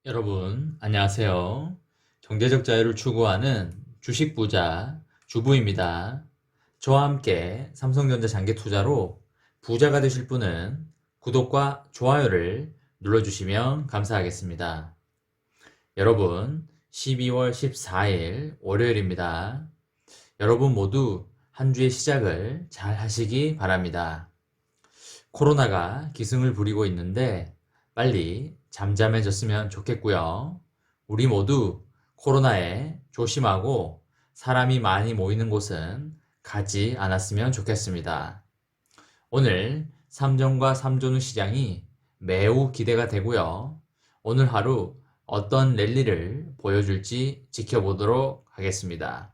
여러분, 안녕하세요. 경제적 자유를 추구하는 주식 부자 주부입니다. 저와 함께 삼성전자 장기 투자로 부자가 되실 분은 구독과 좋아요를 눌러주시면 감사하겠습니다. 여러분, 12월 14일 월요일입니다. 여러분 모두 한 주의 시작을 잘 하시기 바랍니다. 코로나가 기승을 부리고 있는데 빨리 잠잠해졌으면 좋겠고요. 우리 모두 코로나에 조심하고 사람이 많이 모이는 곳은 가지 않았으면 좋겠습니다. 오늘 삼성과 삼존우 시장이 매우 기대가 되고요. 오늘 하루 어떤 랠리를 보여줄지 지켜보도록 하겠습니다.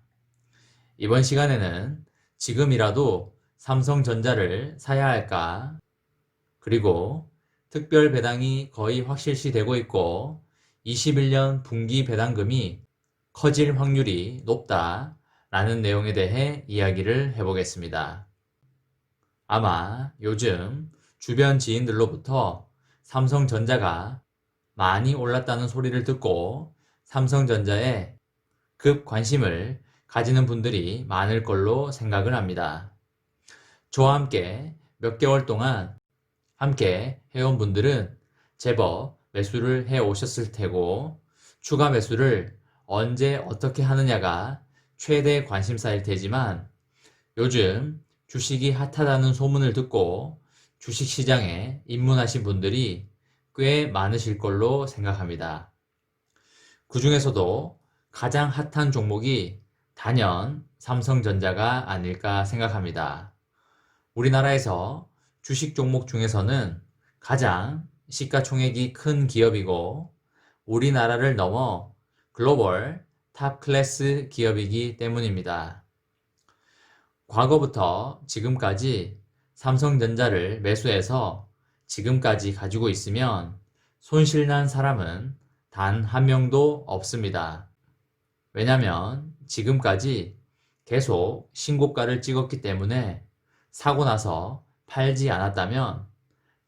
이번 시간에는 지금이라도 삼성전자를 사야 할까? 그리고 특별 배당이 거의 확실시되고 있고 21년 분기 배당금이 커질 확률이 높다라는 내용에 대해 이야기를 해보겠습니다. 아마 요즘 주변 지인들로부터 삼성전자가 많이 올랐다는 소리를 듣고 삼성전자에 급 관심을 가지는 분들이 많을 걸로 생각을 합니다. 저와 함께 몇 개월 동안 함께 해온 분들은 제법 매수를 해 오셨을 테고 추가 매수를 언제 어떻게 하느냐가 최대 관심사일 테지만 요즘 주식이 핫하다는 소문을 듣고 주식시장에 입문하신 분들이 꽤 많으실 걸로 생각합니다. 그 중에서도 가장 핫한 종목이 단연 삼성전자가 아닐까 생각합니다. 우리나라에서 주식 종목 중에서는 가장 시가총액이 큰 기업이고 우리나라를 넘어 글로벌 탑 클래스 기업이기 때문입니다. 과거부터 지금까지 삼성전자를 매수해서 지금까지 가지고 있으면 손실난 사람은 단 한 명도 없습니다. 왜냐면 지금까지 계속 신고가를 찍었기 때문에 사고 나서 팔지 않았다면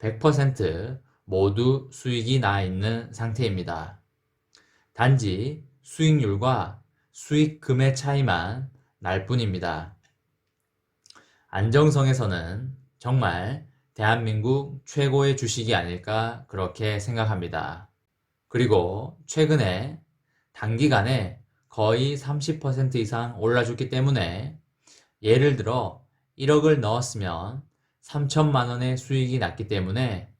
100% 모두 수익이 나 있는 상태입니다. 단지 수익률과 수익금의 차이만 날 뿐입니다. 안정성에서는 정말 대한민국 최고의 주식이 아닐까 그렇게 생각합니다. 그리고 최근에 단기간에 거의 30% 이상 올라줬기 때문에 예를 들어 1억을 넣었으면 3천만 원의 수익이 났기 때문에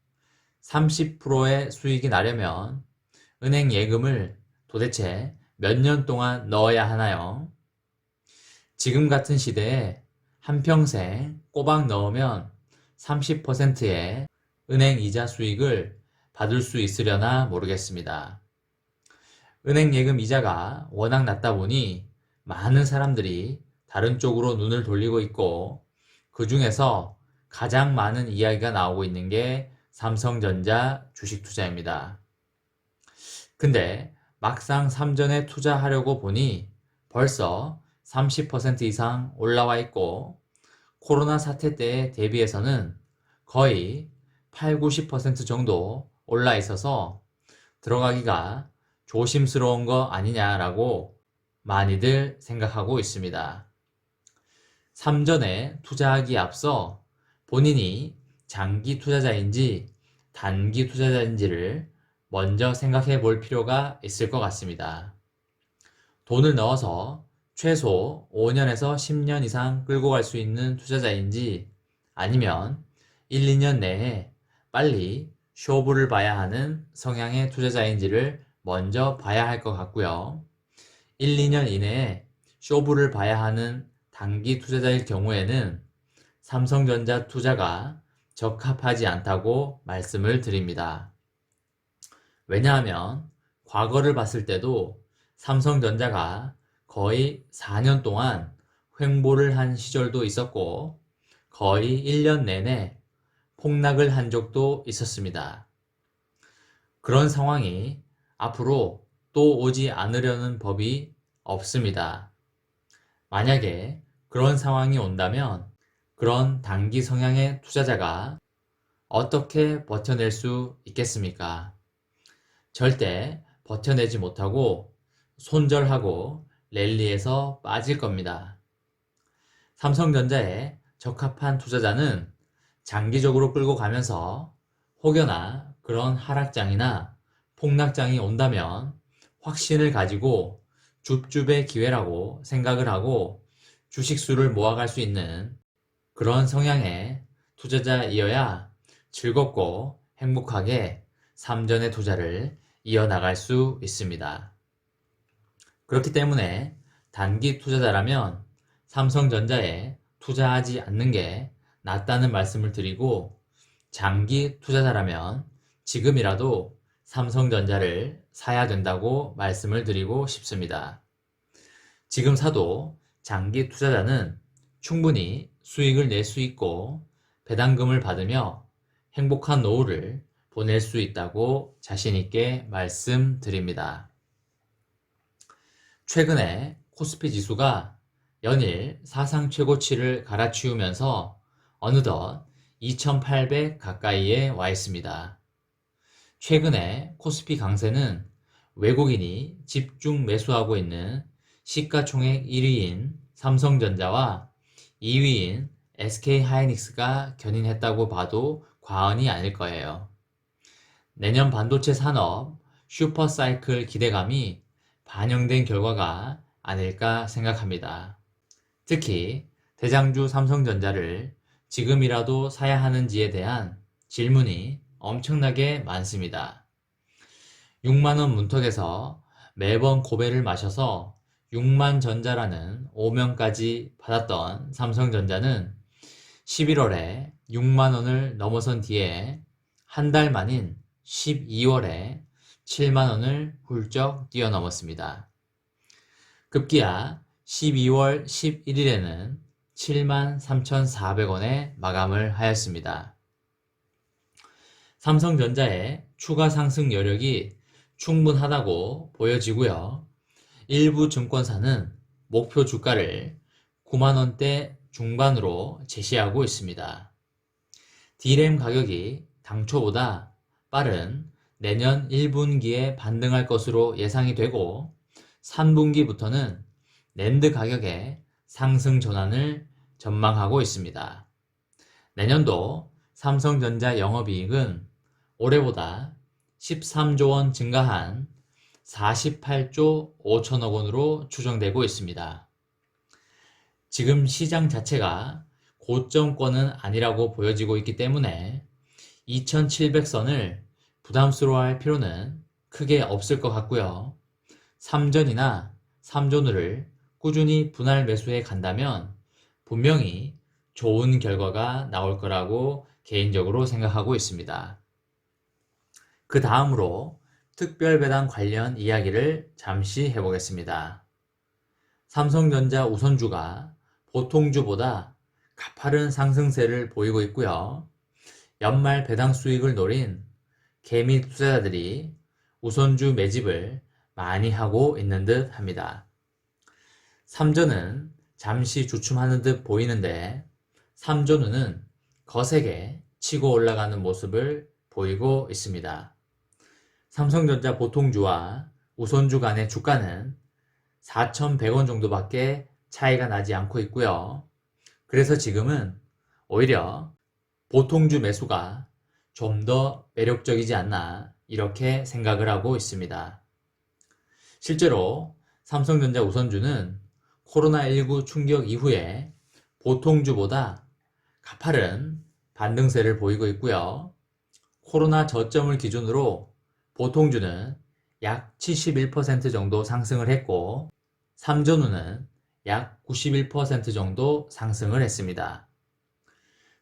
30%의 수익이 나려면 은행 예금을 도대체 몇 년 동안 넣어야 하나요? 지금 같은 시대에 한평생 꼬박 넣으면 30%의 은행 이자 수익을 받을 수 있으려나 모르겠습니다. 은행 예금 이자가 워낙 낮다 보니 많은 사람들이 다른 쪽으로 눈을 돌리고 있고 그 중에서 가장 많은 이야기가 나오고 있는 게 삼성전자 주식 투자입니다. 근데 막상 삼전에 투자하려고 보니 벌써 30% 이상 올라와 있고 코로나 사태 때에 대비해서는 거의 8, 90% 정도 올라 있어서 들어가기가 조심스러운 거 아니냐라고 많이들 생각하고 있습니다. 삼전에 투자하기에 앞서 본인이 장기 투자자인지 단기 투자자인지를 먼저 생각해 볼 필요가 있을 것 같습니다. 돈을 넣어서 최소 5년에서 10년 이상 끌고 갈 수 있는 투자자인지 아니면 1, 2년 내에 빨리 쇼부를 봐야 하는 성향의 투자자인지를 먼저 봐야 할 것 같고요. 1, 2년 이내에 쇼부를 봐야 하는 단기 투자자일 경우에는 삼성전자 투자가 적합하지 않다고 말씀을 드립니다. 왜냐하면 과거를 봤을 때도 삼성전자가 거의 4년 동안 횡보를 한 시절도 있었고 거의 1년 내내 폭락을 한 적도 있었습니다. 그런 상황이 앞으로 또 오지 않으려는 법이 없습니다. 만약에 그런 상황이 온다면 그런 단기 성향의 투자자가 어떻게 버텨낼 수 있겠습니까? 절대 버텨내지 못하고 손절하고 랠리에서 빠질 겁니다. 삼성전자에 적합한 투자자는 장기적으로 끌고 가면서 혹여나 그런 하락장이나 폭락장이 온다면 확신을 가지고 줍줍의 기회라고 생각을 하고 주식수를 모아갈 수 있는 그런 성향의 투자자이어야 즐겁고 행복하게 삼전의 투자를 이어나갈 수 있습니다. 그렇기 때문에 단기 투자자라면 삼성전자에 투자하지 않는 게 낫다는 말씀을 드리고, 장기 투자자라면 지금이라도 삼성전자를 사야 된다고 말씀을 드리고 싶습니다. 지금 사도 장기 투자자는 충분히 수익을 낼 수 있고 배당금을 받으며 행복한 노후를 보낼 수 있다고 자신 있게 말씀드립니다. 최근에 코스피 지수가 연일 사상 최고치를 갈아치우면서 어느덧 2800 가까이에 와 있습니다. 최근에 코스피 강세는 외국인이 집중 매수하고 있는 시가총액 1위인 삼성전자와 2위인 SK하이닉스가 견인했다고 봐도 과언이 아닐 거예요. 내년 반도체 산업 슈퍼사이클 기대감이 반영된 결과가 아닐까 생각합니다. 특히 대장주 삼성전자를 지금이라도 사야 하는지에 대한 질문이 엄청나게 많습니다. 6만원 문턱에서 매번 고배를 마셔서 6만전자라는 오명까지 받았던 삼성전자는 11월에 6만원을 넘어선 뒤에 한 달 만인 12월에 7만원을 훌쩍 뛰어넘었습니다. 급기야 12월 11일에는 73,400원에 마감을 하였습니다. 삼성전자의 추가 상승 여력이 충분하다고 보여지고요. 일부 증권사는 목표 주가를 9만원대 중반으로 제시하고 있습니다. D램 가격이 당초보다 빠른 내년 1분기에 반등할 것으로 예상이 되고 3분기부터는 낸드 가격의 상승 전환을 전망하고 있습니다. 내년도 삼성전자 영업이익은 올해보다 13조 원 증가한 48조 5천억 원으로 추정되고 있습니다. 지금 시장 자체가 고점권은 아니라고 보여지고 있기 때문에 2700선을 부담스러워할 필요는 크게 없을 것 같고요. 삼전이나 삼존을 꾸준히 분할 매수해 간다면 분명히 좋은 결과가 나올 거라고 개인적으로 생각하고 있습니다. 그 다음으로 특별배당 관련 이야기를 잠시 해보겠습니다. 삼성전자 우선주가 보통주보다 가파른 상승세를 보이고 있고요. 연말 배당 수익을 노린 개미 투자자들이 우선주 매집을 많이 하고 있는 듯 합니다. 삼전은 잠시 주춤하는 듯 보이는데 삼존우는 거세게 치고 올라가는 모습을 보이고 있습니다. 삼성전자 보통주와 우선주 간의 주가는 4,100원 정도밖에 차이가 나지 않고 있고요. 그래서 지금은 오히려 보통주 매수가 좀 더 매력적이지 않나 이렇게 생각을 하고 있습니다. 실제로 삼성전자 우선주는 코로나19 충격 이후에 보통주보다 가파른 반등세를 보이고 있고요. 코로나 저점을 기준으로 보통주는 약 71% 정도 상승을 했고 삼전우는 약 91% 정도 상승을 했습니다.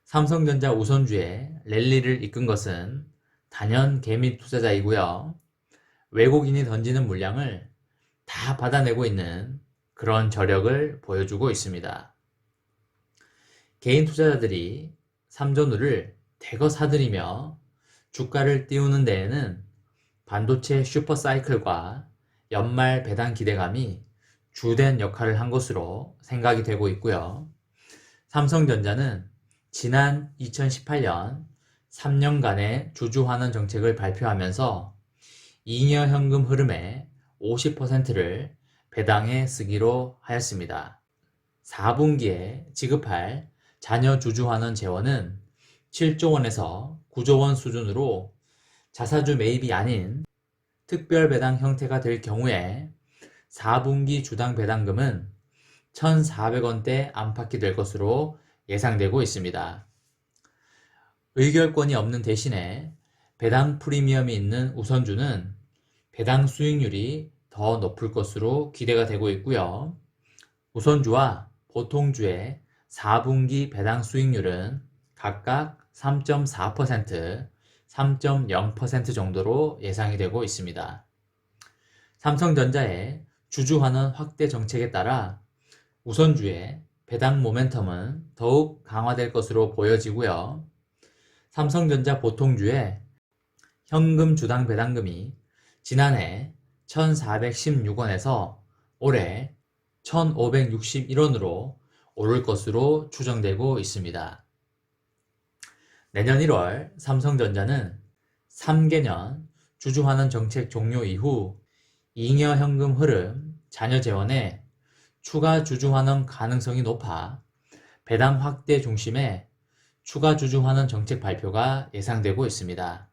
삼성전자 우선주의 랠리를 이끈 것은 단연 개미 투자자이고요. 외국인이 던지는 물량을 다 받아내고 있는 그런 저력을 보여주고 있습니다. 개인 투자자들이 삼전우를 대거 사들이며 주가를 띄우는 데에는 반도체 슈퍼사이클과 연말 배당 기대감이 주된 역할을 한 것으로 생각이 되고 있고요. 삼성전자는 지난 2018년 3년간의 주주환원 정책을 발표하면서 잉여 현금 흐름의 50%를 배당에 쓰기로 하였습니다. 4분기에 지급할 자녀 주주환원 재원은 7조 원에서 9조 원 수준으로 자사주 매입이 아닌 특별 배당 형태가 될 경우에 4분기 주당 배당금은 1,400원대 안팎이 될 것으로 예상되고 있습니다. 의결권이 없는 대신에 배당 프리미엄이 있는 우선주는 배당 수익률이 더 높을 것으로 기대가 되고 있고요. 우선주와 보통주의 4분기 배당 수익률은 각각 3.4%, 3.0% 정도로 예상이 되고 있습니다. 삼성전자의 주주환원 확대 정책에 따라 우선주의 배당 모멘텀은 더욱 강화될 것으로 보여지고요. 삼성전자 보통주의 현금 주당 배당금이 지난해 1,416원에서 올해 1,561원으로 오를 것으로 추정되고 있습니다. 내년 1월 삼성전자는 3개년 주주환원 정책 종료 이후 잉여 현금 흐름, 자녀 재원에 추가 주주환원 가능성이 높아 배당 확대 중심의 추가 주주환원 정책 발표가 예상되고 있습니다.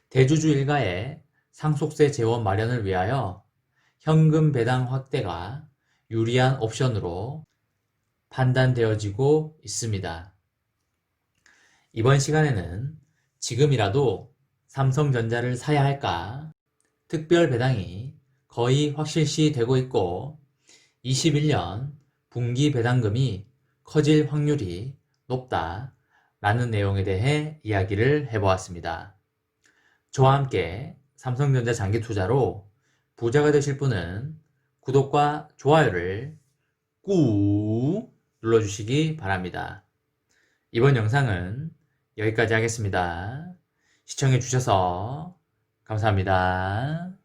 대주주 일가의 상속세 재원 마련을 위하여 현금 배당 확대가 유리한 옵션으로 판단되어지고 있습니다. 이번 시간에는 지금이라도 삼성전자를 사야 할까? 특별 배당이 거의 확실시 되고 있고 21년 분기 배당금이 커질 확률이 높다 라는 내용에 대해 이야기를 해보았습니다. 저와 함께 삼성전자 장기 투자로 부자가 되실 분은 구독과 좋아요를 꾹 눌러주시기 바랍니다. 이번 영상은 여기까지 하겠습니다. 시청해 주셔서 감사합니다.